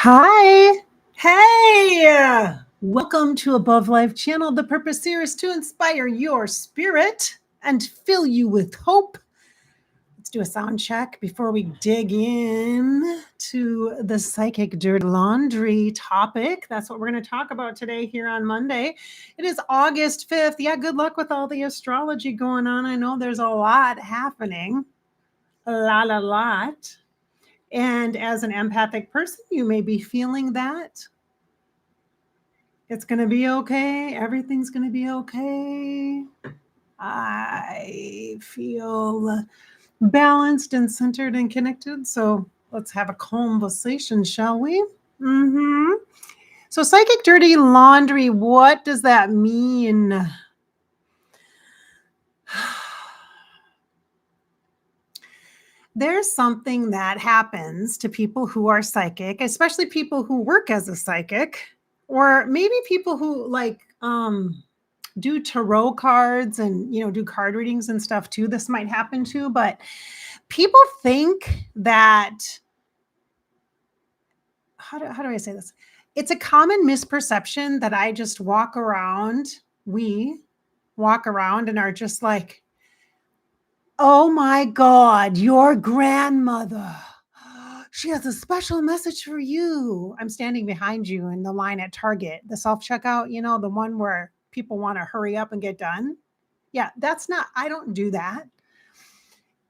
Hi, Hey! welcome to Above Life Channel. The purpose here is to inspire your spirit and fill you with hope. Let's do a sound check before we dig in to the psychic dirty laundry topic. That's what we're going to talk about today here on Monday. It is August 5th. Yeah, good luck with all the astrology going on. I know there's a lot happening, a lot. And as an empathic person, you may be feeling that. It's going to be okay. Everything's going to be okay. I feel balanced and centered and connected. So let's have a conversation, shall we? So, psychic dirty laundry, what does that mean? There's something that happens to people who are psychic, especially people who work as a psychic, or maybe people who do tarot cards and do card readings and stuff too. This might happen too, but people think that how do I say this? It's a common misperception that we walk around and are just like, oh my God, your grandmother. She has a special message for you. I'm standing behind you in the line at Target, the self-checkout, the one where people want to hurry up and get done. Yeah, I don't do that.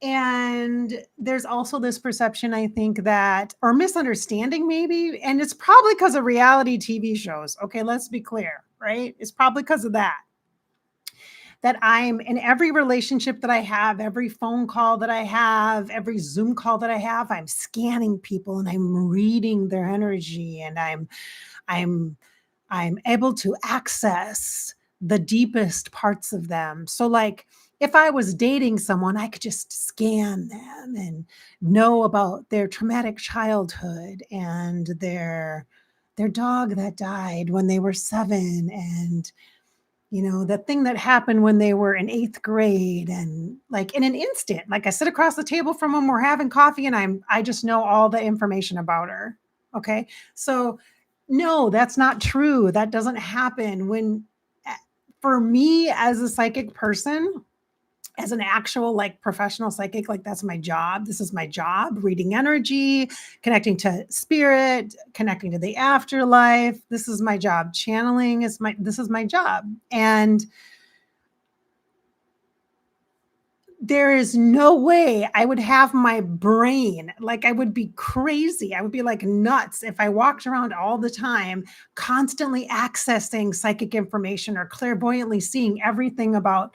And there's also this perception, I think, that, or misunderstanding maybe, and it's probably because of reality TV shows. Okay, let's be clear, right? It's probably because of that I'm in every relationship that I have, every phone call that I have, every Zoom call that I have, I'm scanning people and I'm reading their energy, and I'm able to access the deepest parts of them. So like if I was dating someone, I could just scan them and know about their traumatic childhood and their dog that died when they were 7, and the thing that happened when they were in 8th grade, and like in an instant, like I sit across the table from them, we're having coffee, and I just know all the information about her. Okay. So no, that's not true. That doesn't happen for me as a psychic person, as an actual like professional psychic, like that's my job. This is my job, reading energy, connecting to spirit, connecting to the afterlife. This is my job. Channeling this is my job. And there is no way I would have my brain, like I would be crazy. I would be like nuts if I walked around all the time, constantly accessing psychic information or clairvoyantly seeing everything about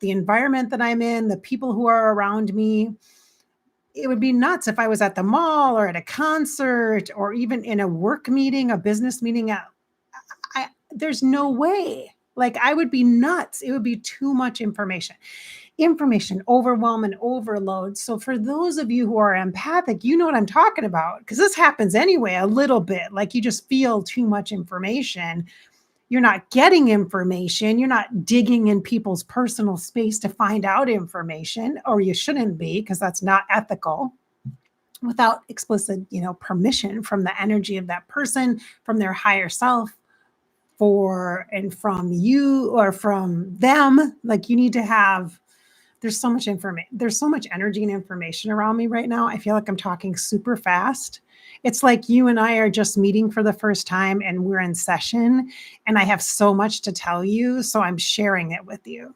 the environment that I'm in, the people who are around me. It would be nuts if I was at the mall or at a concert or even in a work meeting, a business meeting. There's no way. Like I would be nuts. It would be too much information overwhelm and overload. So for those of you who are empathic, you know what I'm talking about, because this happens anyway, a little bit. Like you just feel too much information. You're not getting information. You're not digging in people's personal space to find out information, or you shouldn't be, because that's not ethical, without explicit, permission from the energy of that person, from their higher self, and from you or from them. Like you need to have, there's so much information. There's so much energy and information around me right now. I feel like I'm talking super fast. It's like you and I are just meeting for the first time and we're in session, and I have so much to tell you. So I'm sharing it with you.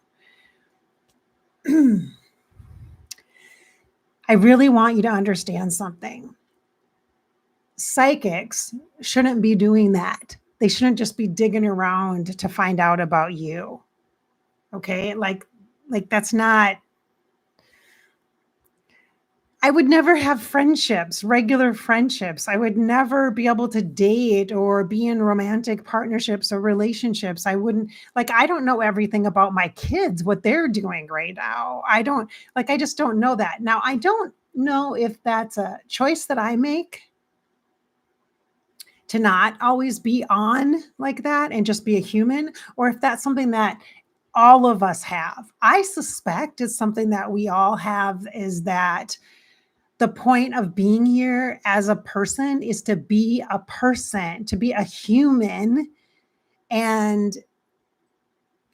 I really want you to understand something. Psychics shouldn't be doing that. They shouldn't just be digging around to find out about you. Okay? Like that's not, I would never have friendships, regular friendships. I would never be able to date or be in romantic partnerships or relationships. I don't know everything about my kids, what they're doing right now. I just don't know that. Now, I don't know if that's a choice that I make to not always be on like that and just be a human, or if that's something that all of us have. I suspect it's something that we all have, is that The point of being here as a person is to be a person, to be a human. And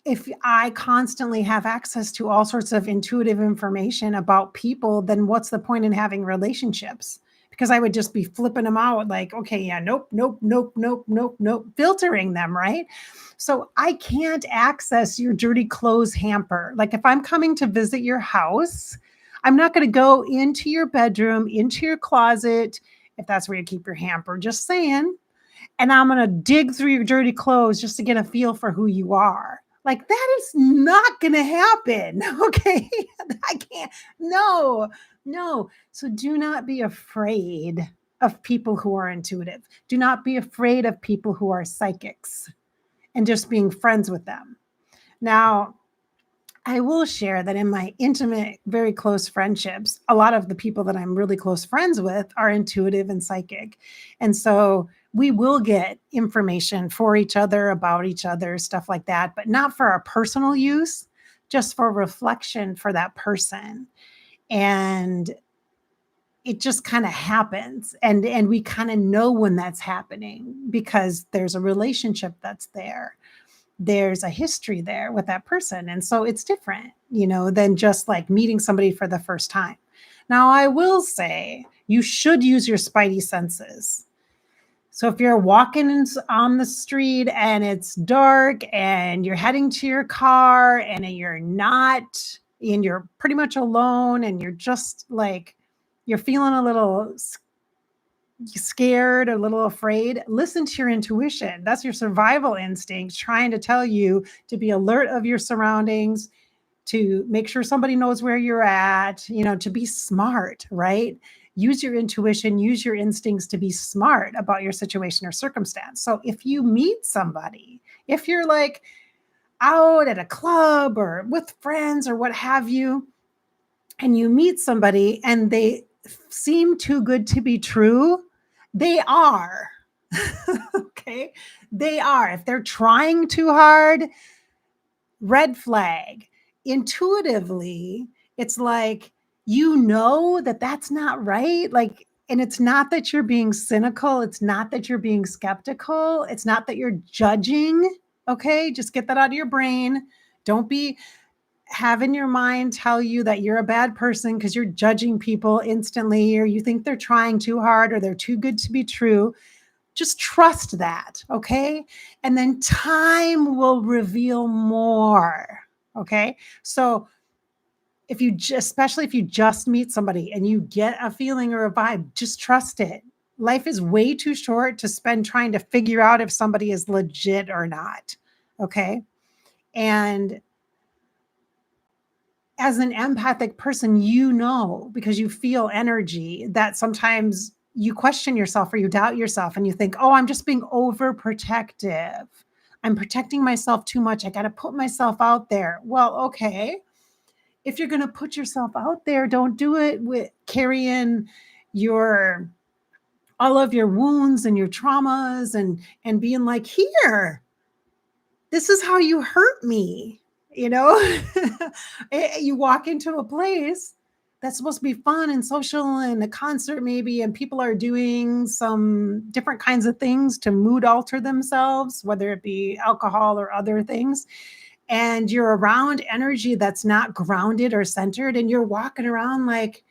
if I constantly have access to all sorts of intuitive information about people, then what's the point in having relationships? Because I would just be flipping them out like, okay, yeah, nope, nope, nope, nope, nope, nope, filtering them, right? So I can't access your dirty clothes hamper. Like if I'm coming to visit your house, I'm not going to go into your bedroom, into your closet, if that's where you keep your hamper, just saying, and I'm going to dig through your dirty clothes just to get a feel for who you are. Like that is not going to happen. Okay. I can't. No, no. So do not be afraid of people who are intuitive. Do not be afraid of people who are psychics and just being friends with them. Now, I will share that in my intimate, very close friendships, a lot of the people that I'm really close friends with are intuitive and psychic. And so we will get information for each other, about each other, stuff like that, but not for our personal use, just for reflection for that person. And it just kind of happens. And we kind of know when that's happening because there's a relationship that's there, there's a history there with that person. And so it's different, than just like meeting somebody for the first time. Now, I will say you should use your spidey senses. So if you're walking on the street and it's dark and you're heading to your car and you're not, and you're pretty much alone and you're just like, you're feeling a little scared, a little afraid, listen to your intuition. That's your survival instinct trying to tell you to be alert of your surroundings, to make sure somebody knows where you're at, to be smart, right? Use your intuition, use your instincts to be smart about your situation or circumstance. So if you meet somebody, if you're like out at a club or with friends or what have you, and you meet somebody and they seem too good to be true, they are. Okay. They are. If they're trying too hard, red flag. Intuitively, it's like, that that's not right. Like, and it's not that you're being cynical. It's not that you're being skeptical. It's not that you're judging. Okay. Just get that out of your brain. Don't be having your mind tell you that you're a bad person because you're judging people instantly, or you think they're trying too hard or they're too good to be true. Just trust that, okay? And then time will reveal more, okay? So especially if you just meet somebody and you get a feeling or a vibe, just trust it. Life is way too short to spend trying to figure out if somebody is legit or not, okay? And as an empathic person, because you feel energy, that sometimes you question yourself or you doubt yourself and you think, oh, I'm just being overprotective. I'm protecting myself too much. I got to put myself out there. Well, okay. If you're going to put yourself out there, don't do it with carrying all of your wounds and your traumas and being like, here, this is how you hurt me. You walk into a place that's supposed to be fun and social and a concert maybe, and people are doing some different kinds of things to mood alter themselves, whether it be alcohol or other things. And you're around energy that's not grounded or centered, and you're walking around like,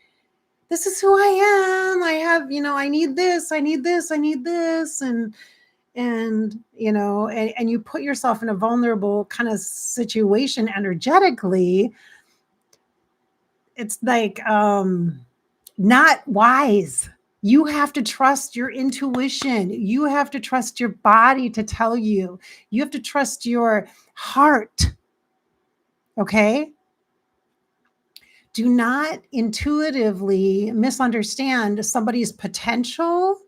this is who I am. I have, I need this, I need this, I need this. And you put yourself in a vulnerable kind of situation energetically. It's like not wise. You have to trust your intuition. You have to trust your body to tell you. You have to trust your heart. Okay? Do not intuitively misunderstand somebody's potential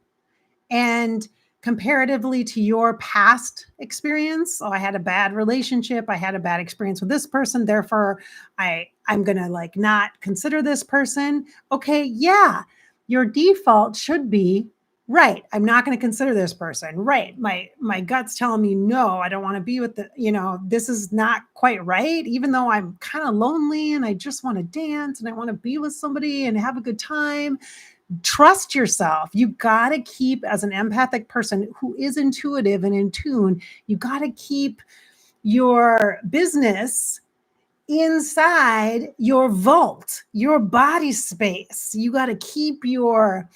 and comparatively to your past experience. Oh, I had a bad relationship. I had a bad experience with this person. Therefore, I'm going to like not consider this person. Okay. Yeah. Your default should be Right. I'm not going to consider this person. Right. My gut's telling me no, I don't want to be with this is not quite right, even though I'm kind of lonely and I just want to dance and I want to be with somebody and have a good time. Trust yourself. You got to keep, as an empathic person who is intuitive and in tune, you got to keep your business inside your vault, your body space. You got to keep your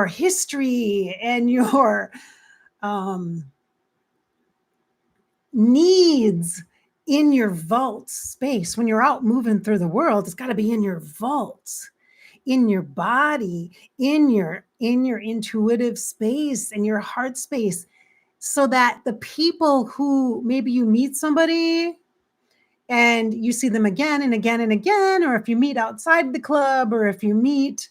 history and your um, needs in your vault space. When you're out moving through the world, it's got to be in your vault, in your body, in your intuitive space and your heart space, so that the people who maybe you meet somebody and you see them again and again and again, or if you meet outside the club, or if you meet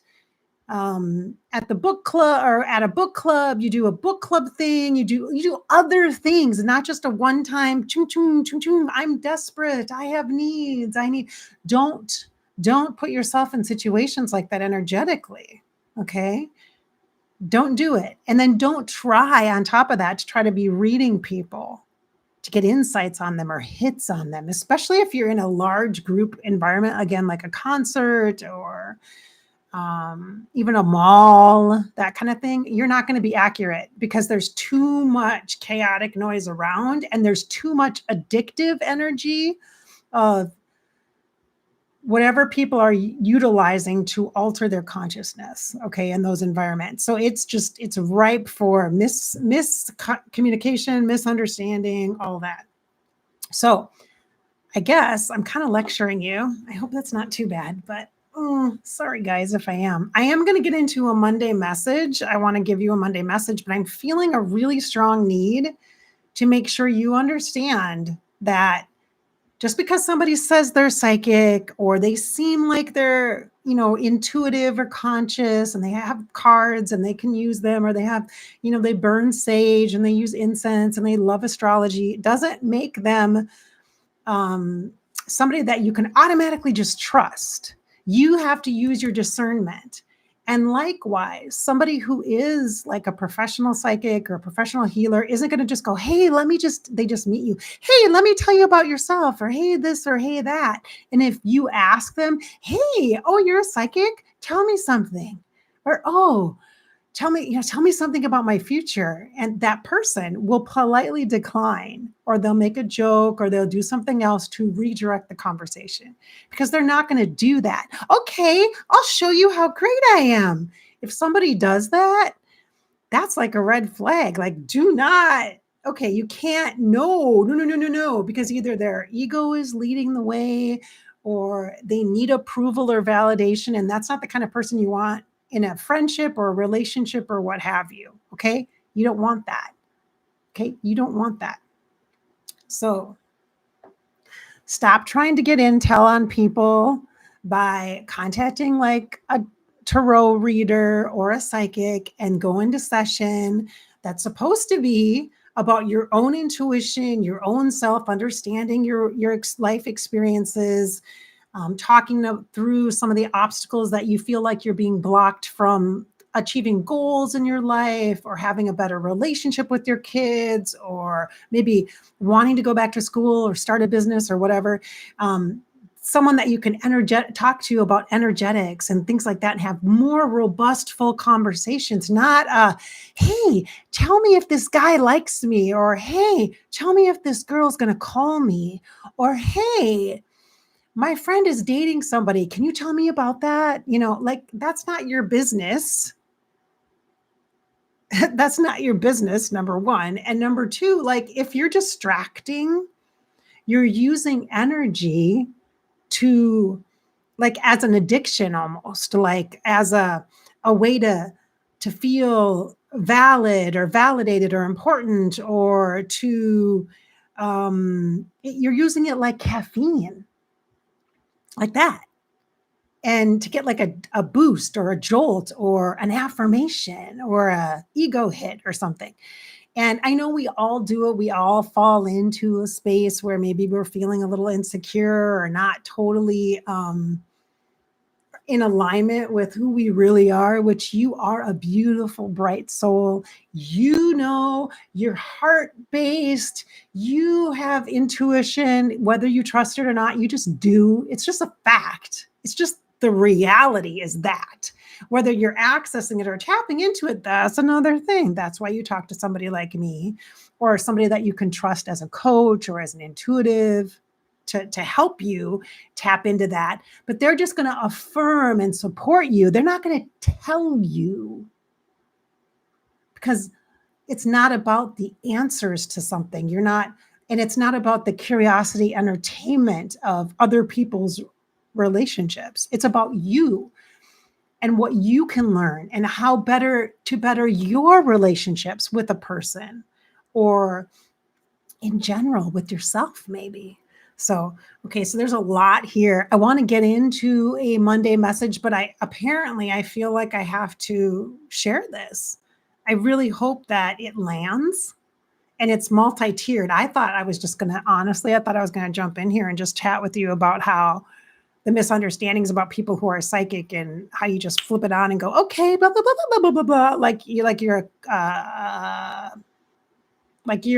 at the book club or at a book club, you do a book club thing, you do other things, not just a one time chung chung chung chung. I'm desperate. I have needs. I need. Don't don't put yourself in situations like that energetically. Okay. Don't do it. And then don't try on top of that to try to be reading people to get insights on them or hits on them, especially if you're in a large group environment, again, like a concert or even a mall, that kind of thing. You're not going to be accurate because there's too much chaotic noise around and there's too much addictive energy of whatever people are utilizing to alter their consciousness, okay, in those environments. So it's ripe for miscommunication, misunderstanding, all that. So I guess I'm kind of lecturing you. I hope that's not too bad, but sorry guys if I am. I am going to get into a Monday message. I want to give you a Monday message, but I'm feeling a really strong need to make sure you understand that just because somebody says they're psychic or they seem like they're, intuitive or conscious and they have cards and they can use them, or they have, they burn sage and they use incense and they love astrology, doesn't make them somebody that you can automatically just trust. You have to use your discernment. And likewise, somebody who is like a professional psychic or a professional healer isn't going to just go, hey, they just meet you. Hey, let me tell you about yourself, or hey, this, or hey, that. And if you ask them, hey, oh, you're a psychic? Tell me something. Or, oh, tell me something about my future. And that person will politely decline, or they'll make a joke, or they'll do something else to redirect the conversation, because they're not going to do that. Okay, I'll show you how great I am. If somebody does that, that's like a red flag. Like, do not. Okay, you can't. No, because either their ego is leading the way or they need approval or validation. And that's not the kind of person you want in a friendship or a relationship or what have you. Okay. You don't want that. Okay. You don't want that. So stop trying to get intel on people by contacting like a tarot reader or a psychic and go into session that's supposed to be about your own intuition, your own self understanding, your life experiences, talking through some of the obstacles that you feel like you're being blocked from achieving goals in your life, or having a better relationship with your kids, or maybe wanting to go back to school or start a business or whatever. Someone that you can talk to about energetics and things like that and have more robust, full conversations, not hey, tell me if this guy likes me, or hey, tell me if this girl's going to call me, or hey, my friend is dating somebody. Can you tell me about that? Like, that's not your business. That's not your business, number one. And number two, like, if you're distracting, you're using energy to, like, as an addiction, almost like as a way to feel valid or validated or important, or to you're using it like caffeine, like that, and to get like a boost or a jolt or an affirmation or a ego hit or something. And I know we all do it. We all fall into a space where maybe we're feeling a little insecure or not totally in alignment with who we really are, which you are a beautiful, bright soul. You know, you're heart-based. You have intuition, whether you trust it or not, you just do. It's just a fact. It's just the reality is that. Whether you're accessing it or tapping into it, that's another thing. That's why you talk to somebody like me or somebody that you can trust as a coach or as an intuitive to help you tap into that. But they're just going to affirm and support you. They're not going to tell you, because it's not about the answers to something. You're not, and it's not about the curiosity, entertainment of other people's relationships. It's about you and what you can learn and how to better your relationships with a person or in general with yourself, maybe. So, okay, so there's a lot here. I want to get into a Monday message, but I feel like I have to share this. I really hope that it lands and it's multi-tiered. I thought I was going to jump in here and just chat with you about how the misunderstandings about people who are psychic and how you just flip it on and go, okay, blah, blah, blah, blah, blah, blah, blah. Like you're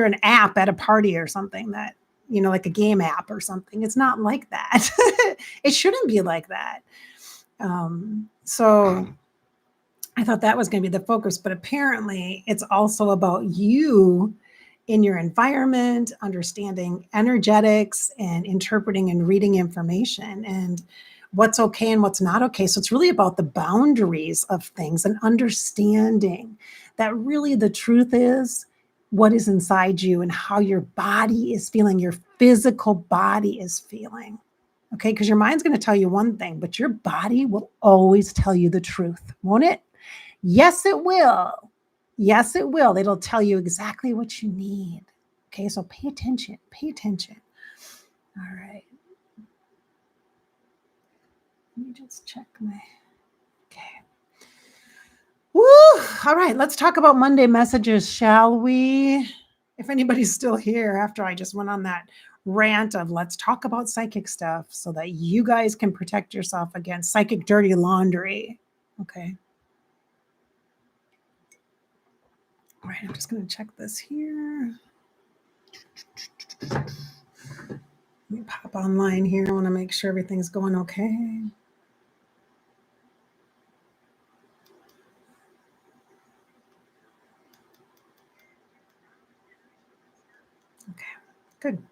an app at a party or something that, like a game app or something. It's not like that. It shouldn't be like that. So I thought that was going to be the focus, but apparently it's also about you in your environment, understanding energetics and interpreting and reading information and what's okay and what's not okay. So it's really about the boundaries of things and understanding that really the truth is what is inside you and how your body is feeling, your physical body is feeling. Okay, because your mind's going to tell you one thing, but your body will always tell you the truth, won't it? Yes, it will. Yes, it will. It'll tell you exactly what you need. Okay, so pay attention. Pay attention. All right. Let me just check my. Okay. Woo! All right, let's talk about Monday messages, shall we? If anybody's still here after I just went on that rant of let's talk about psychic stuff so that you guys can protect yourself against psychic dirty laundry. Okay. All right, I'm just going to check this here. Let me pop online here. I want to make sure everything's going okay. Okay, good.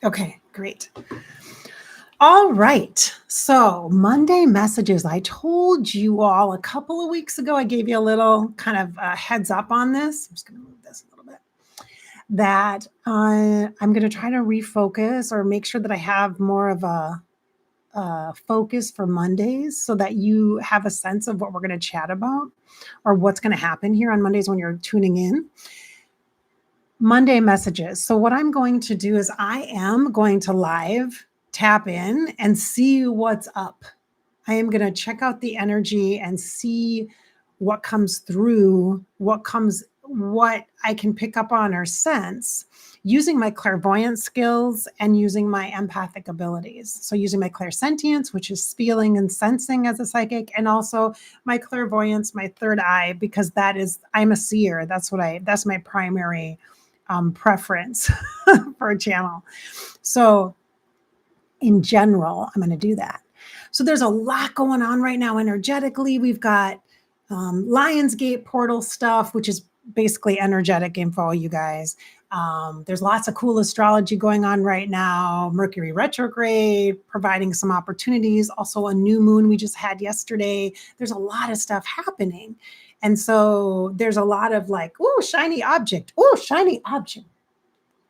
Okay, great. All right. So Monday messages. I told you all a couple of weeks ago, I gave you a little kind of heads up on this. I'm just going to move this a little bit. That I'm going to try to refocus or make sure that I have more of a focus for Mondays so that you have a sense of what we're going to chat about or what's going to happen here on Mondays when you're tuning in. Monday messages. So what I'm going to do is I am going to live tap in and see what's up. I am going to check out the energy and see what comes through, what I can pick up on or sense using my clairvoyant skills and using my empathic abilities. So using my clairsentience, which is feeling and sensing as a psychic, and also my clairvoyance, my third eye, because I'm a seer. That's my primary preference for a channel. So in general, I'm going to do that. So there's a lot going on right now energetically. We've got Lionsgate portal stuff, which is basically energetic info, you guys. There's lots of cool astrology going on right now. Mercury retrograde, providing some opportunities. Also a new moon we just had yesterday. There's a lot of stuff happening. And so there's a lot of like, ooh, shiny object. Ooh, shiny object.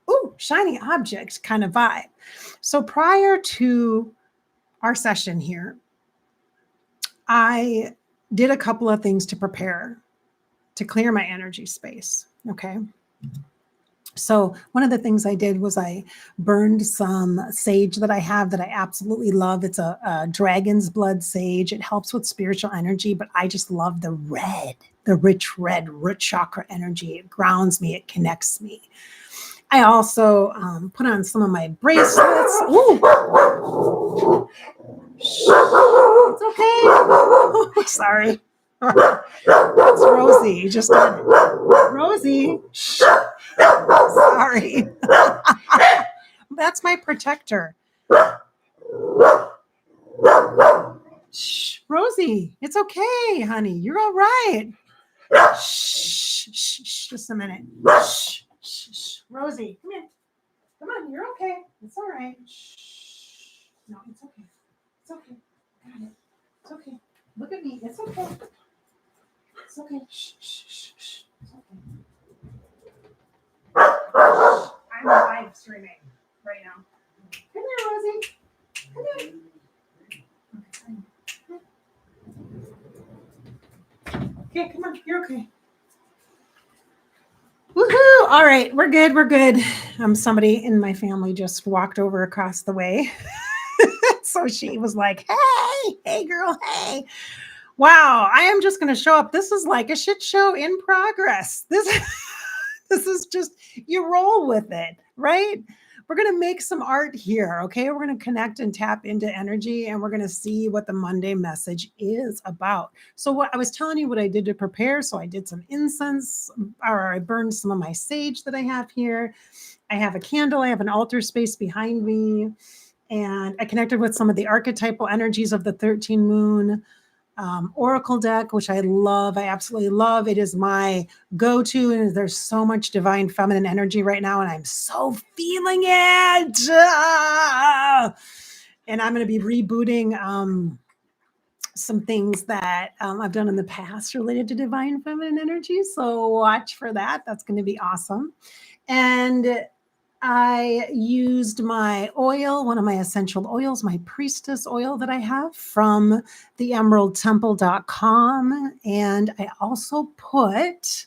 Ooh, shiny object kind of vibe. So prior to our session here, I did a couple of things to prepare to clear my energy space. Okay. So one of the things I did was I burned some sage that I have that I absolutely love. It's a dragon's blood sage. It helps with spiritual energy, but I just love the red. the rich red root chakra energy. It grounds me. It connects me. I also put on some of my bracelets. Ooh. It's okay. Sorry. That's Rosie. You just did. Rosie. Sorry. That's my protector. Shh, Rosie, it's okay, honey. You're all right. Shh, shh, shh, just a minute. Shh, shh, shh. Rosie, come here. Come on, you're okay. It's all right. Shh. No, it's okay. It's okay. Got it. It's okay. Look at me. It's okay. It's okay. Shh, shh, shh, shh. It's okay. I'm live streaming right now. Come here, Rosie. Come here. Okay, come on. You're okay. Woohoo! All right, we're good. We're good. Somebody in my family just walked over across the way. So she was like, hey, girl, hey. Wow, I am just going to show up. This is like a shit show in progress. This is just, you roll with it, right? We're going to make some art here, okay? We're going to connect and tap into energy, and we're going to see what the Monday message is about. So what I was telling you what I did to prepare. So I did some incense, or I burned some of my sage that I have here. I have a candle. I have an altar space behind me. And I connected with some of the archetypal energies of the 13 moon oracle deck, which I love. I absolutely love. It is my go-to, and there's so much divine feminine energy right now, and I'm so feeling it. And I'm going to be rebooting some things that I've done in the past related to divine feminine energy. So watch for that. That's going to be awesome. And I used my oil, one of my essential oils, my priestess oil that I have from theemeraldtemple.com. And I also put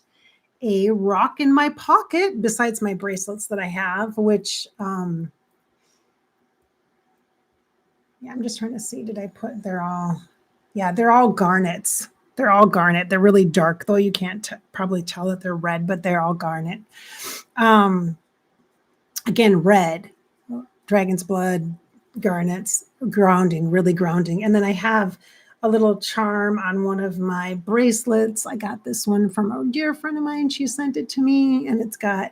a rock in my pocket besides my bracelets that I have, which, I'm just trying to see, did I put, they're all garnets. They're all garnet. They're really dark, though. You can't probably tell that they're red, but they're all garnet. Again, red, dragon's blood, garnets, grounding, really grounding. And then I have a little charm on one of my bracelets. I got this one from a dear friend of mine. She sent it to me, and it's got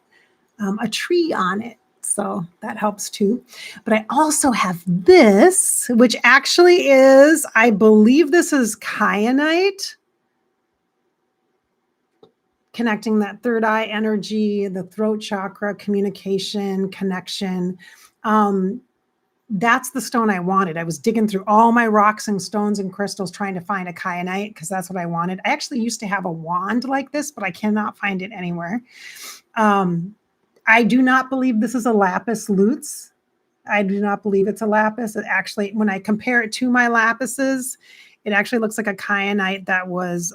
a tree on it. So that helps too. But I also have this, which actually is, I believe this is kyanite. Connecting that third eye energy, the throat chakra, communication, connection. That's the stone I wanted. I was digging through all my rocks and stones and crystals trying to find a kyanite because that's what I wanted. I actually used to have a wand like this, but I cannot find it anywhere. I do not believe this is a lapis lutz. I do not believe it's a lapis. It actually, when I compare it to my lapises, it actually looks like a kyanite that was...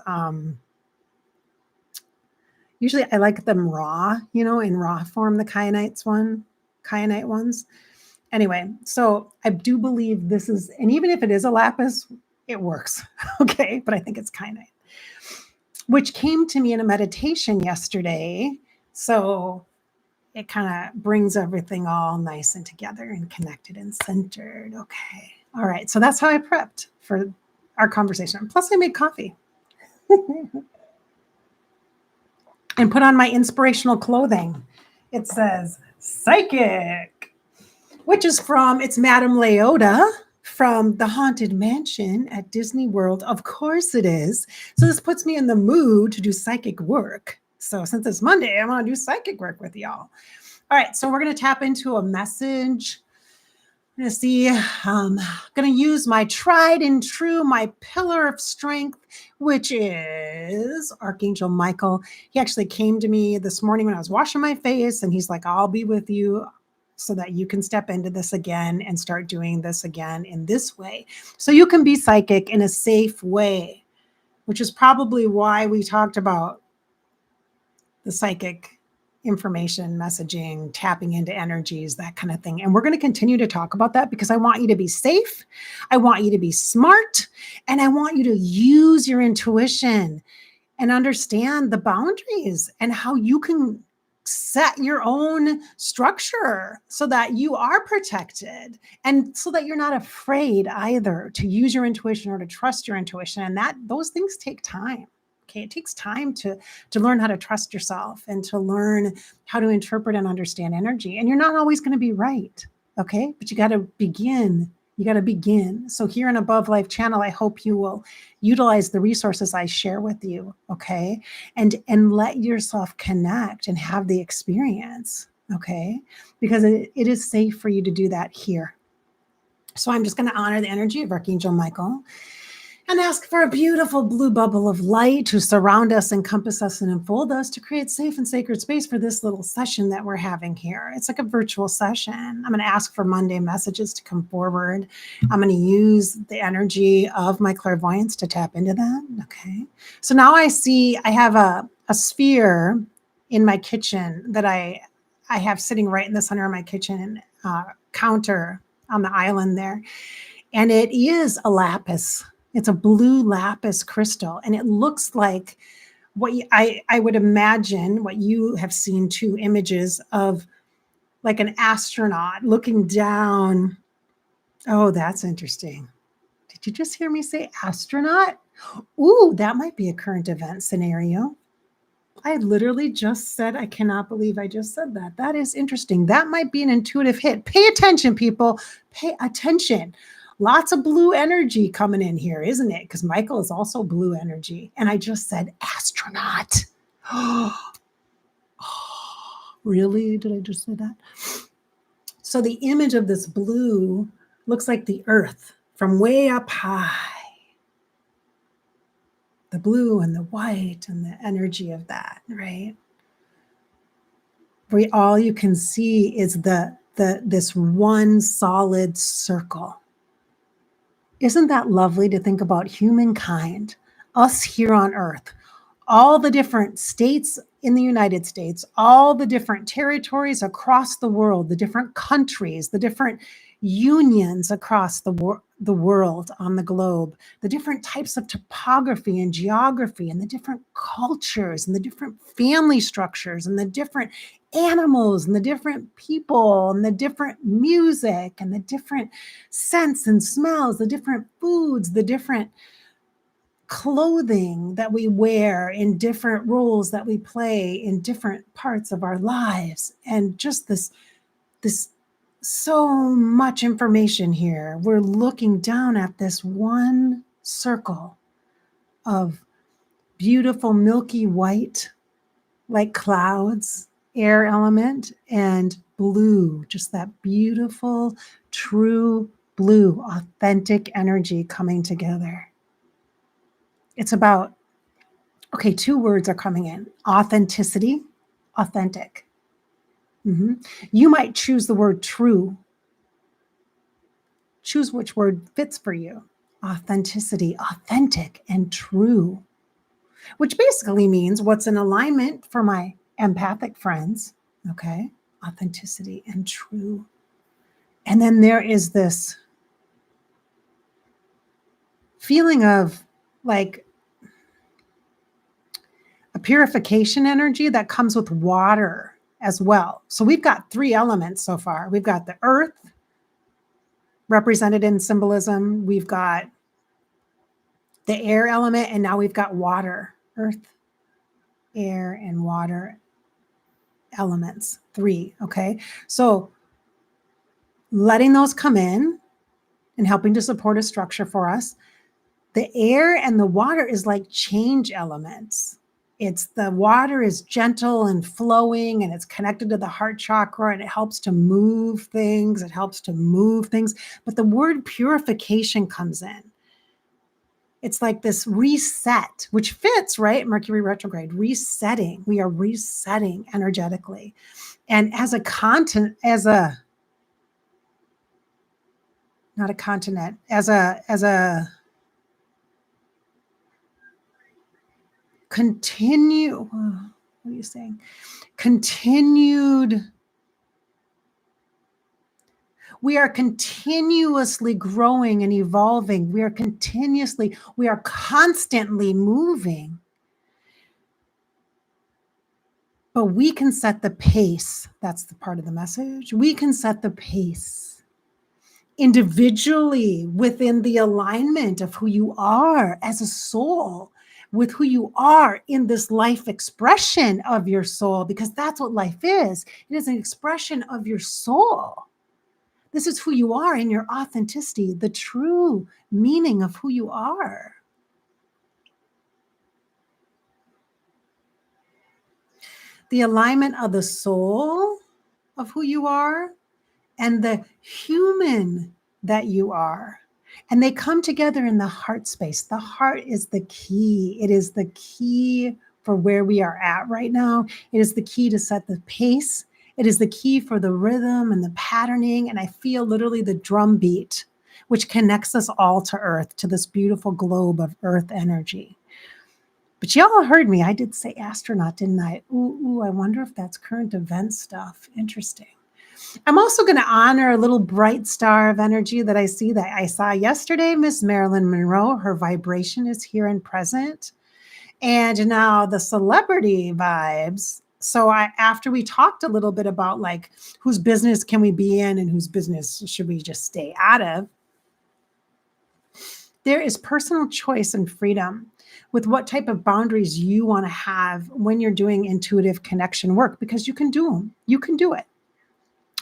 usually I like them raw, in raw form, the kyanite ones. Anyway, so I do believe this is, and even if it is a lapis, it works. Okay. But I think it's kyanite, which came to me in a meditation yesterday. So it kind of brings everything all nice and together and connected and centered. Okay. All right. So that's how I prepped for our conversation. Plus I made coffee. And put on my inspirational clothing. It says psychic, which is it's Madame Leota from the Haunted Mansion at Disney World. Of course it is. So this puts me in the mood to do psychic work. So since it's Monday, I'm going to do psychic work with y'all. All right. So we're going to tap into a message. I'm going to see, I'm going to use my tried and true, my pillar of strength, which is Archangel Michael. He actually came to me this morning when I was washing my face, and he's like, I'll be with you so that you can step into this again and start doing this again in this way. So you can be psychic in a safe way, which is probably why we talked about the psychic information, messaging, tapping into energies, that kind of thing. And we're going to continue to talk about that because I want you to be safe. I want you to be smart, and I want you to use your intuition and understand the boundaries and how you can set your own structure so that you are protected and so that you're not afraid either to use your intuition or to trust your intuition. And that those things take time. Okay, it takes time to learn how to trust yourself and to learn how to interpret and understand energy. And you're not always going to be right. Okay, but you got to begin. You got to begin. So here in Above Life channel, I hope you will utilize the resources I share with you. Okay, and let yourself connect and have the experience. Okay, because it is safe for you to do that here. So I'm just going to honor the energy of Archangel Michael and ask for a beautiful blue bubble of light to surround us, encompass us, and enfold us to create safe and sacred space for this little session that we're having here. It's like a virtual session. I'm going to ask for Monday messages to come forward. I'm going to use the energy of my clairvoyance to tap into that. Okay. So now I see I have a sphere in my kitchen that I have sitting right in the center of my kitchen counter on the island there. And it is a lapis. It's a blue lapis crystal, and it looks like what I would imagine what you have seen too, images of like an astronaut looking down. Oh, that's interesting. Did you just hear me say astronaut? Ooh, that might be a current event scenario. I literally just said, I cannot believe I just said that. That is interesting. That might be an intuitive hit. Pay attention, people. Pay attention. Lots of blue energy coming in here, isn't it? Because Michael is also blue energy. And I just said astronaut. Really? Did I just say that? So the image of this blue looks like the earth from way up high. The blue and the white and the energy of that, right? Where all you can see is this one solid circle. Isn't that lovely to think about humankind, us here on Earth, all the different states in the United States, all the different territories across the world, the different countries, the different unions across the world on the globe, the different types of topography and geography and the different cultures and the different family structures and the different animals and the different people and the different music and the different scents and smells, the different foods, the different clothing that we wear in different roles that we play in different parts of our lives. And just this so much information here. We're looking down at this one circle of beautiful milky white, like clouds, air element, and blue, just that beautiful, true blue, authentic energy coming together. It's about, okay, two words are coming in: authenticity, authentic. You might choose the word true. Choose which word fits for you. Authenticity, authentic, and true, which basically means what's in alignment for my empathic friends. Okay, authenticity and true. And then there is this feeling of like a purification energy that comes with water as well. So we've got three elements so far. We've got the earth represented in symbolism. We've got the air element, and now we've got water, earth, air, and water elements, three. Okay. So letting those come in and helping to support a structure for us. The air and the water is like change elements. It's the water is gentle and flowing, and it's connected to the heart chakra, and it helps to move things. It helps to move things. But the word purification comes in. It's like this reset, which fits, right? Mercury retrograde, resetting. We are resetting energetically. And as a continent, not a continent, as a continue, what are you saying? We are continuously growing and evolving. We are constantly moving But we can set the pace. That's the part of the message. We can set the pace individually within the alignment of who you are as a soul, with who you are in this life expression of your soul, because that's what life is. It is an expression of your soul. This is who you are in your authenticity, the true meaning of who you are. The alignment of the soul of who you are and the human that you are. And they come together in the heart space. The heart is the key. It is the key for where we are at right now. It is the key to set the pace. It is the key for the rhythm and the patterning. And I feel literally the drum beat, which connects us all to Earth, to this beautiful globe of Earth energy. But y'all heard me. I did say astronaut, didn't I? Ooh, I wonder if that's current event stuff. Interesting. I'm also going to honor a little bright star of energy that I see that I saw yesterday, Miss Marilyn Monroe. Her vibration is here and present. And now the celebrity vibes. So after we talked a little bit about like whose business can we be in and whose business should we just stay out of, there is personal choice and freedom with what type of boundaries you want to have when you're doing intuitive connection work, because you can do them. You can do it.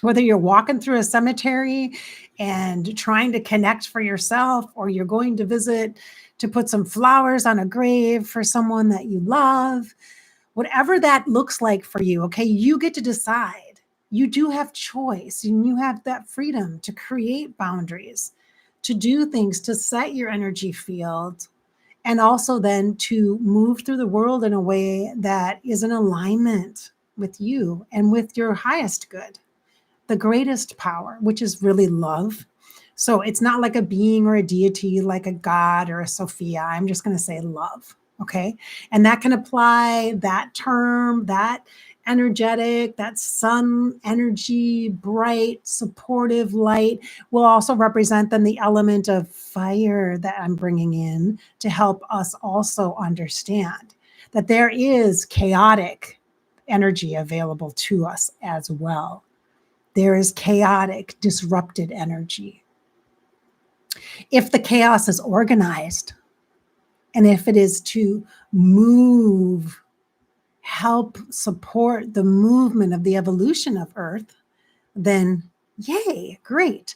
Whether you're walking through a cemetery and trying to connect for yourself, or you're going to visit to put some flowers on a grave for someone that you love, whatever that looks like for you, okay, you get to decide. You do have choice, and you have that freedom to create boundaries, to do things, to set your energy field, and also then to move through the world in a way that is in alignment with you and with your highest good, the greatest power, which is really love. So it's not like a being or a deity, like a God or a Sophia. I'm just going to say love. Okay. And that can apply, that term, that energetic, that sun energy, bright, supportive light will also represent then the element of fire that I'm bringing in to help us also understand that there is chaotic energy available to us as well. There is chaotic, disrupted energy. If the chaos is organized, and if it is to move, help support the movement of the evolution of Earth, then yay, great.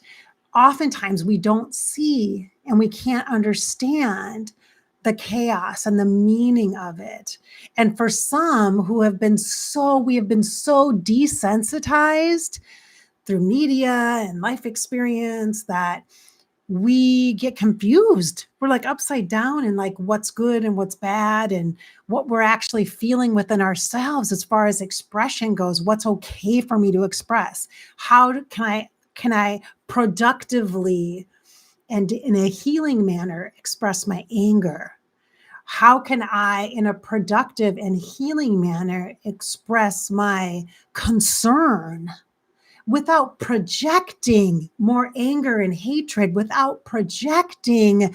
Oftentimes we don't see and we can't understand the chaos and the meaning of it. And for some who have been we have been so desensitized through media and life experience that we get confused. We're like upside down in like what's good and what's bad and what we're actually feeling within ourselves as far as expression goes. What's okay for me to express? How can I productively and in a healing manner express my anger? How can I, in a productive and healing manner, express my concern without projecting more anger and hatred, without projecting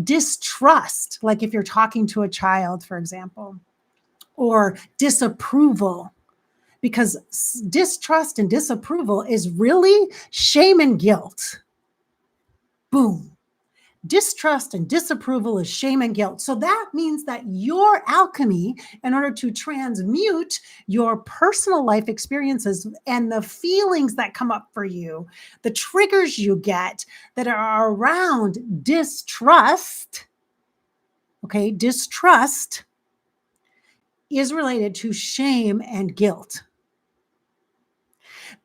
distrust, like if you're talking to a child, for example, or disapproval, because distrust and disapproval is really shame and guilt. Boom. Distrust and disapproval is shame and guilt. So that means that your alchemy, in order to transmute your personal life experiences and the feelings that come up for you, the triggers you get that are around distrust, okay, distrust is related to shame and guilt.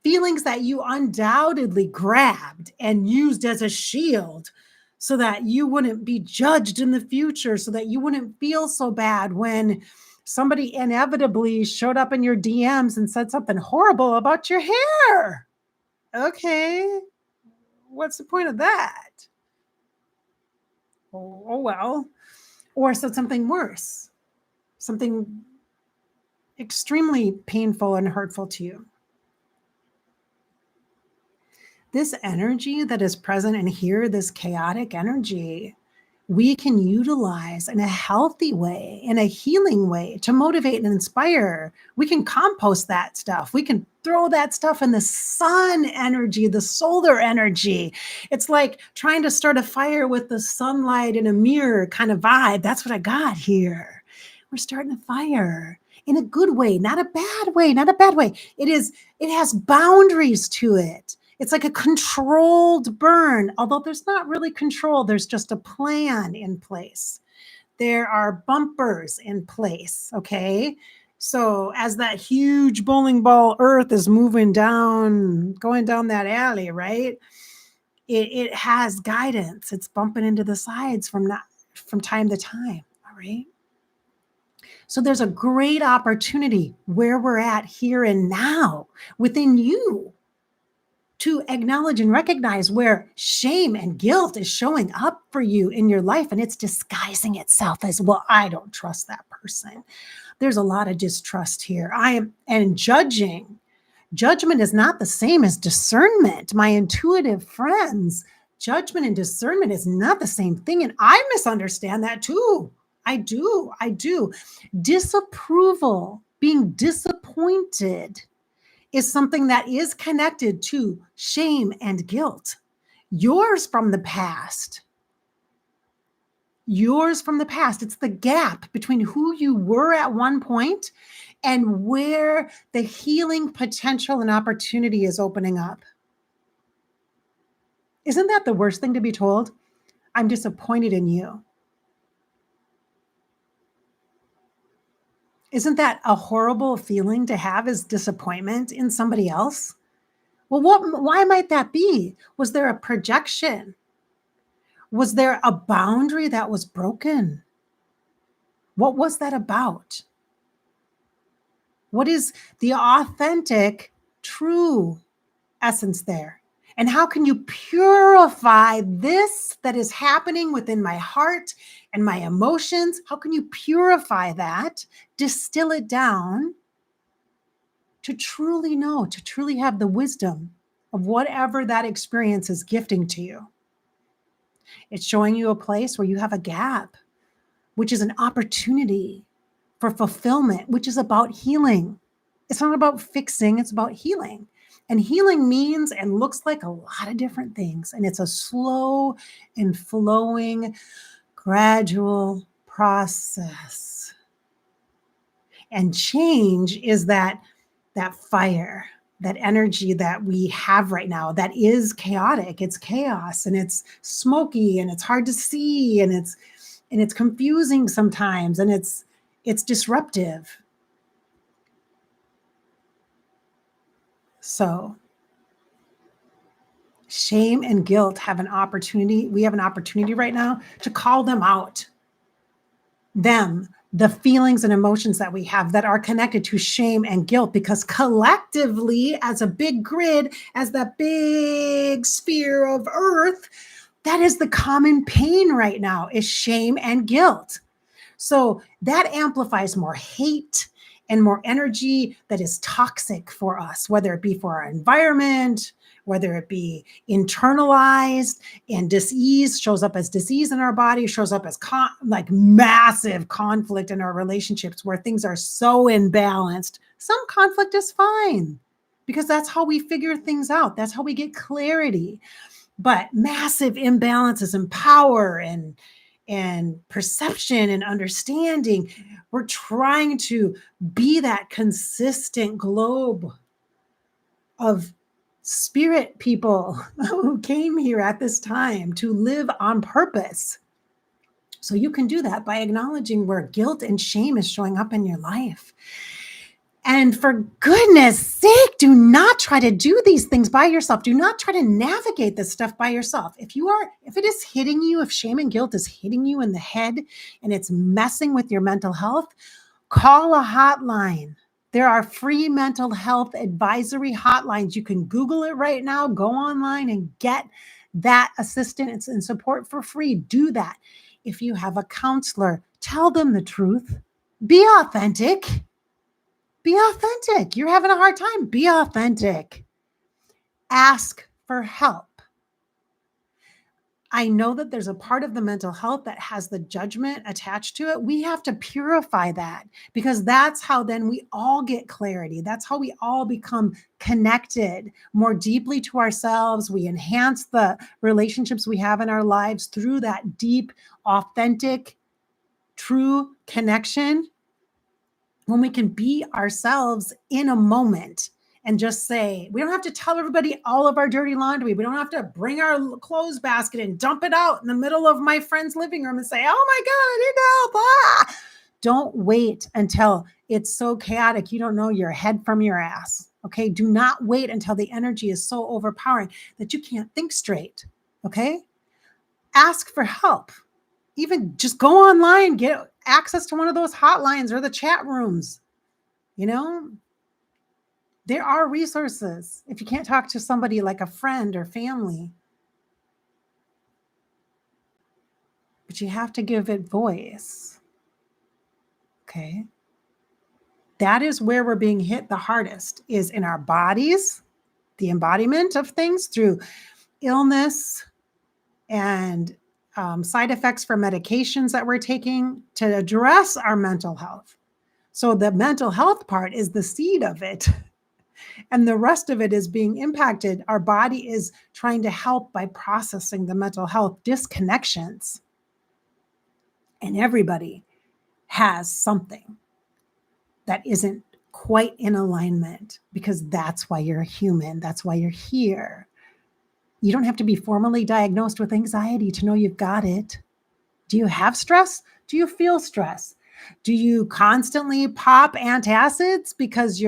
Feelings that you undoubtedly grabbed and used as a shield so that you wouldn't be judged in the future, so that you wouldn't feel so bad when somebody inevitably showed up in your DMs and said something horrible about your hair. Okay, what's the point of that? Oh well. Or said something worse, something extremely painful and hurtful to you. This energy that is present in here, this chaotic energy, we can utilize in a healthy way, in a healing way to motivate and inspire. We can compost that stuff. We can throw that stuff in the sun energy, the solar energy. It's like trying to start a fire with the sunlight in a mirror kind of vibe. That's what I got here. We're starting a fire in a good way, not a bad way, not a bad way. It has boundaries to it. It's like a controlled burn, although there's not really control, there's just a plan in place. There are bumpers in place, okay? So as that huge bowling ball earth is moving down, going down that alley, right? It has guidance. It's bumping into the sides from time to time, all right? So there's a great opportunity where we're at here and now within you to acknowledge and recognize where shame and guilt is showing up for you in your life, and it's disguising itself as, well, I don't trust that person. There's a lot of distrust here. And judging. Judgment is not the same as discernment. My intuitive friends, judgment and discernment is not the same thing. And I misunderstand that too. I do. Disapproval, being disappointed, is something that is connected to shame and guilt. Yours from the past. Yours from the past. It's the gap between who you were at one point and where the healing potential and opportunity is opening up. Isn't that the worst thing to be told? I'm disappointed in you. Isn't that a horrible feeling to have, as disappointment in somebody else? Well, why might that be? Was there a projection? Was there a boundary that was broken? What was that about? What is the authentic, true essence there? And how can you purify this that is happening within my heart and my emotions? How can you purify that, distill it down to truly know, to truly have the wisdom of whatever that experience is gifting to you? It's showing you a place where you have a gap, which is an opportunity for fulfillment, which is about healing. It's not about fixing, it's about healing. And healing means and looks like a lot of different things. And it's a slow and flowing, gradual process. And change is that fire, that energy that we have right now that is chaotic. It's chaos and it's smoky and it's hard to see and it's confusing sometimes and it's disruptive. So shame and guilt have an opportunity. We have an opportunity right now to call them out. The feelings and emotions that we have that are connected to shame and guilt, because collectively, as a big grid, as that big sphere of earth, that is the common pain right now, is shame and guilt. So that amplifies more hate and more energy that is toxic for us, whether it be for our environment, whether it be internalized, and disease shows up as disease in our body, shows up as like massive conflict in our relationships where things are so imbalanced. Some conflict is fine because that's how we figure things out. That's how we get clarity. But massive imbalances in power and perception and understanding. We're trying to be that consistent globe of spirit people who came here at this time to live on purpose. So you can do that by acknowledging where guilt and shame is showing up in your life. And for goodness sake, do not try to do these things by yourself. Do not try to navigate this stuff by yourself. If it is hitting you, if shame and guilt is hitting you in the head and it's messing with your mental health, call a hotline. There are free mental health advisory hotlines. You can Google it right now, go online and get that assistance and support for free. Do that. If you have a counselor, tell them the truth. Be authentic. Be authentic. You're having a hard time. Be authentic. Ask for help. I know that there's a part of the mental health that has the judgment attached to it. We have to purify that, because that's how then we all get clarity. That's how we all become connected more deeply to ourselves. We enhance the relationships we have in our lives through that deep, authentic, true connection, when we can be ourselves in a moment and just say, we don't have to tell everybody all of our dirty laundry. We don't have to bring our clothes basket and dump it out in the middle of my friend's living room and say, oh my God, I need help. Ah! Don't wait until it's so chaotic you don't know your head from your ass. Okay. Do not wait until the energy is so overpowering that you can't think straight. Okay. Ask for help. Even just go online, get access to one of those hotlines or the chat rooms. There are resources if you can't talk to somebody like a friend or family. But you have to give it voice. Okay. That is where we're being hit the hardest, is in our bodies, the embodiment of things through illness and side effects for medications that we're taking to address our mental health. So the mental health part is the seed of it. And the rest of it is being impacted. Our body is trying to help by processing the mental health disconnections. And everybody has something that isn't quite in alignment, because that's why you're a human. That's why you're here. You don't have to be formally diagnosed with anxiety to know you've got it. Do you have stress? Do you feel stress? Do you constantly pop antacids because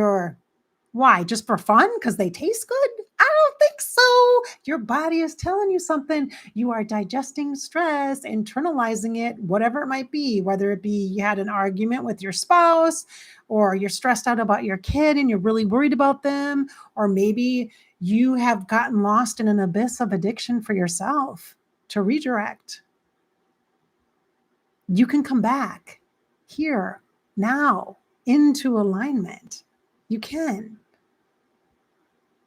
why? Just for fun? Because they taste good? I don't think so. Your body is telling you something. You are digesting stress, internalizing it, whatever it might be, whether it be you had an argument with your spouse, or you're stressed out about your kid and you're really worried about them, or maybe you have gotten lost in an abyss of addiction for yourself. To redirect, you can come back here now into alignment. You can.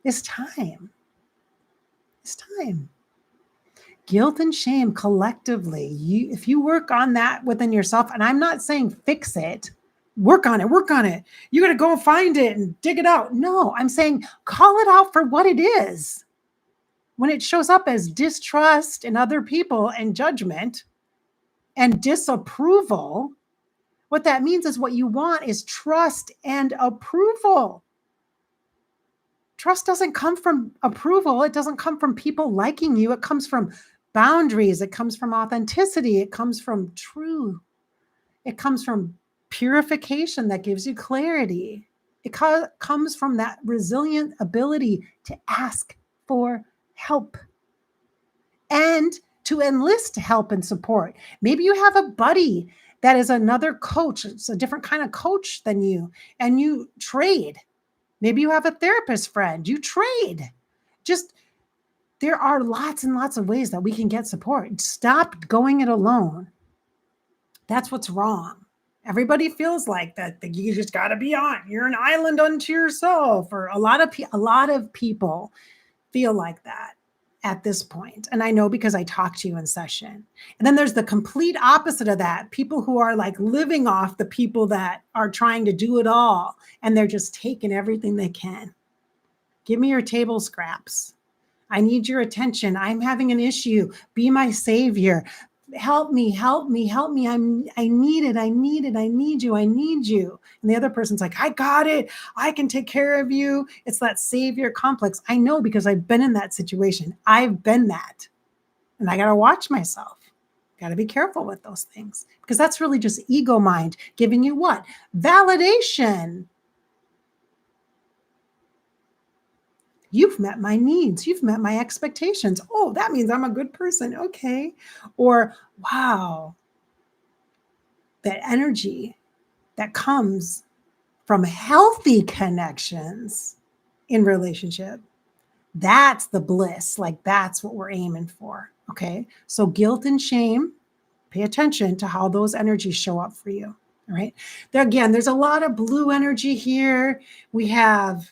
It's time. It's time. Guilt and shame collectively, if you work on that within yourself, and I'm not saying fix it, work on it. You got to go find it and dig it out. No, I'm saying call it out for what it is. When it shows up as distrust in other people and judgment and disapproval, what that means is what you want is trust and approval. Trust doesn't come from approval. It doesn't come from people liking you. It comes from boundaries. It comes from authenticity. It comes from truth. It comes from purification that gives you clarity. It comes from that resilient ability to ask for help and to enlist help and support. Maybe you have a buddy that is another coach. It's a different kind of coach than you, and you trade. Maybe you have a therapist friend, you trade. There are lots and lots of ways that we can get support. Stop going it alone. That's what's wrong. Everybody feels like that you just got to be on. You're an island unto yourself. Or a lot of people feel like that at this point. And I know because I talk to you in session. And then there's the complete opposite of that. People who are like living off the people that are trying to do it all, and they're just taking everything they can. Give me your table scraps. I need your attention. I'm having an issue. Be my savior. Help me. I need it. I need you. And the other person's like, I got it. I can take care of you. It's that savior complex. I know, because I've been in that situation. I've been that. And I got to watch myself. Got to be careful with those things, because that's really just ego mind giving you what? Validation. You've met my needs. You've met my expectations. Oh, that means I'm a good person. Okay. Or, wow, that energy that comes from healthy connections in relationship, that's the bliss. Like, that's what we're aiming for. Okay. So guilt and shame, pay attention to how those energies show up for you. All right. There, again, there's a lot of blue energy here. We have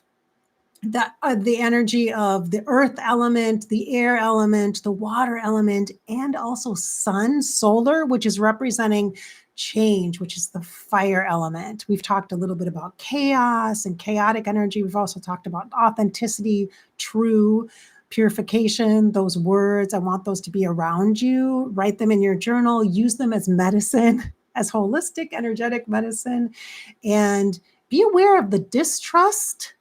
the energy of the earth element, the air element, the water element, and also sun, solar, which is representing change, which is the fire element. We've talked a little bit about chaos and chaotic energy. We've also talked about authenticity, true, purification, those words. I want those to be around you. Write them in your journal, use them as medicine, as holistic, energetic medicine, and be aware of the distrust,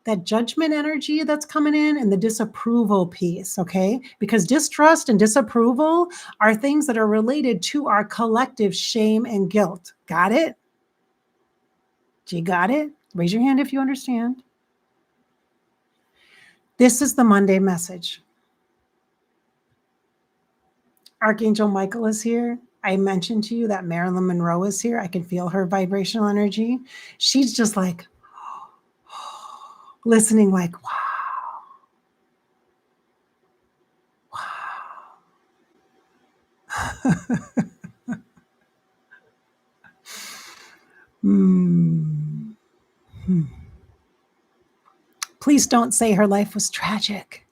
that judgment energy that's coming in, and the disapproval piece, okay? Because distrust and disapproval are things that are related to our collective shame and guilt. Got it? Do you got it? Raise your hand if you understand. This is the Monday message. Archangel Michael is here. I mentioned to you that Marilyn Monroe is here. I can feel her vibrational energy. She's just like listening, like, wow. Please don't say her life was tragic.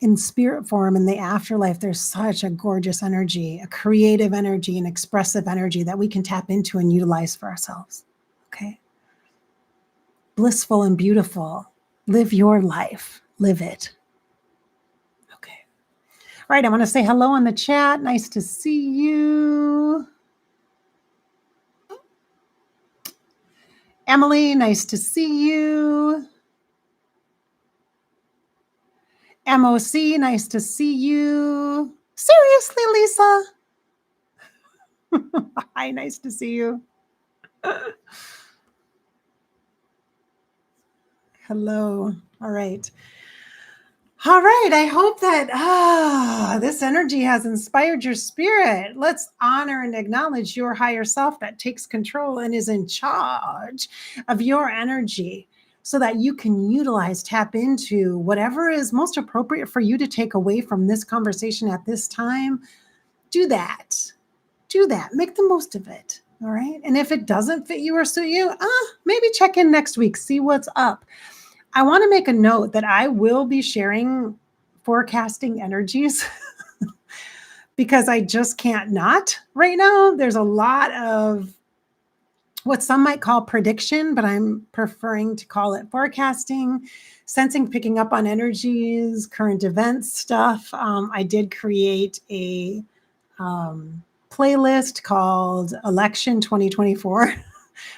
In spirit form, in the afterlife, there's such a gorgeous energy, a creative energy, an expressive energy that we can tap into and utilize for ourselves. Okay? Blissful and beautiful. Live your life. Live it. Okay. All right, I want to say hello in the chat. Nice to see you. Emily, nice to see you. MOC, nice to see you. Seriously, Lisa? Hi, nice to see you. Hello. All right. All right. I hope that this energy has inspired your spirit. Let's honor and acknowledge your higher self that takes control and is in charge of your energy so that you can utilize, tap into whatever is most appropriate for you to take away from this conversation at this time. Do that. Do that. Make the most of it. All right. And if it doesn't fit you or suit you, maybe check in next week, see what's up. I want to make a note that I will be sharing forecasting energies because I just can't not right now. There's a lot of what some might call prediction, but I'm preferring to call it forecasting, sensing, picking up on energies, current events stuff. I did create a playlist called Election 2024.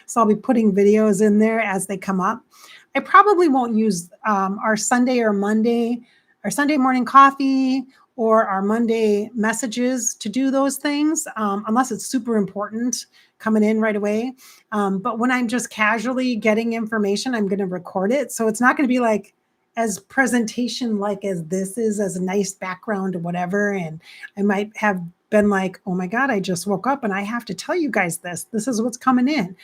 So I'll be putting videos in there as they come up. I probably won't use our Sunday or Monday, our Sunday morning coffee or our Monday messages to do those things, unless it's super important coming in right away. But when I'm just casually getting information, I'm going to record it. So it's not going to be like as presentation like as this is, as a nice background or whatever. And I might have been like, oh my God, I just woke up and I have to tell you guys this. This is what's coming in.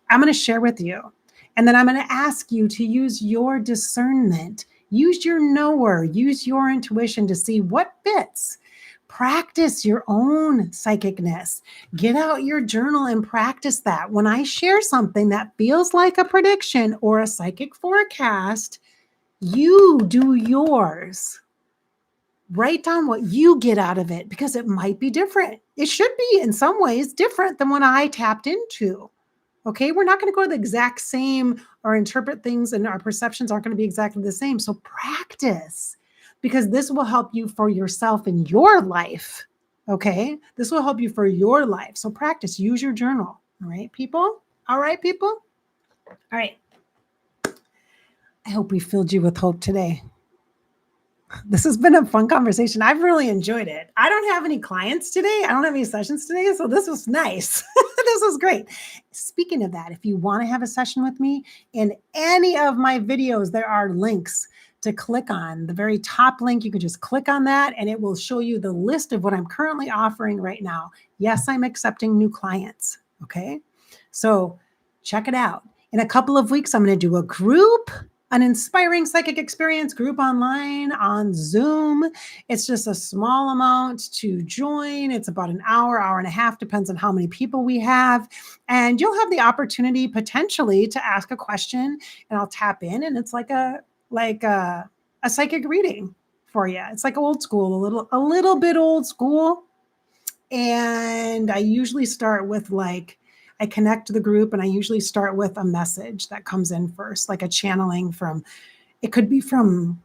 I'm going to share with you. And then I'm going to ask you to use your discernment, use your knower, use your intuition to see what fits. Practice your own psychicness. Get out your journal and practice that. When I share something that feels like a prediction or a psychic forecast, you do yours. Write down what you get out of it because it might be different. It should be in some ways different than what I tapped into. Okay, we're not going to go to the exact same or interpret things, and our perceptions aren't going to be exactly the same. So practice, because this will help you for yourself in your life. Okay, this will help you for your life. So practice, use your journal. All right, people? All right, people? All right. I hope we filled you with hope today. This has been a fun conversation. I've really enjoyed it. I don't have any clients today. I don't have any sessions today. So this was nice. This was great. Speaking of that, if you want to have a session with me in any of my videos, there are links to click on. The very top link, you can just click on that and it will show you the list of what I'm currently offering right now. Yes, I'm accepting new clients. Okay. So check it out. In a couple of weeks, I'm going to do a group an inspiring psychic experience group online on Zoom. It's just a small amount to join. It's about an hour, hour and a half, depends on how many people we have. And you'll have the opportunity potentially to ask a question, and I'll tap in, and it's like a psychic reading for you. It's like old school, a little bit old school. And I usually start with I connect to the group, and I usually start with a message that comes in first, like a channeling from, it could be from,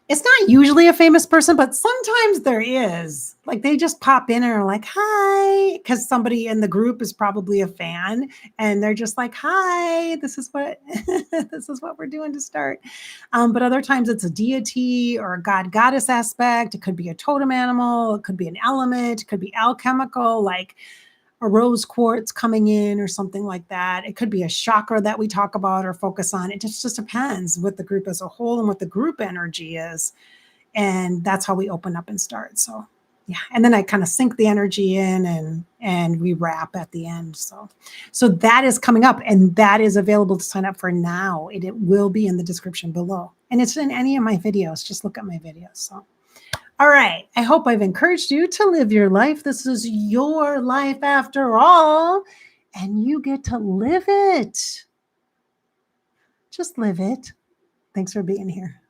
it's not usually a famous person, but sometimes there is. Like they just pop in and are like, hi, because somebody in the group is probably a fan, and they're just like, hi, this is what this is what we're doing to start. But other times it's a deity or a god goddess aspect. It could be a totem animal, it could be an element, it could be alchemical, like a rose quartz coming in or something like that. It could be a chakra that we talk about or focus on. It just depends what the group as a whole and what the group energy is. And that's how we open up and start. So yeah. And then I kind of sink the energy in, and we wrap at the end. So that is coming up, and that is available to sign up for now. It will be in the description below. And it's in any of my videos. Just look at my videos. So all right. I hope I've encouraged you to live your life. This is your life after all, and you get to live it. Just live it. Thanks for being here.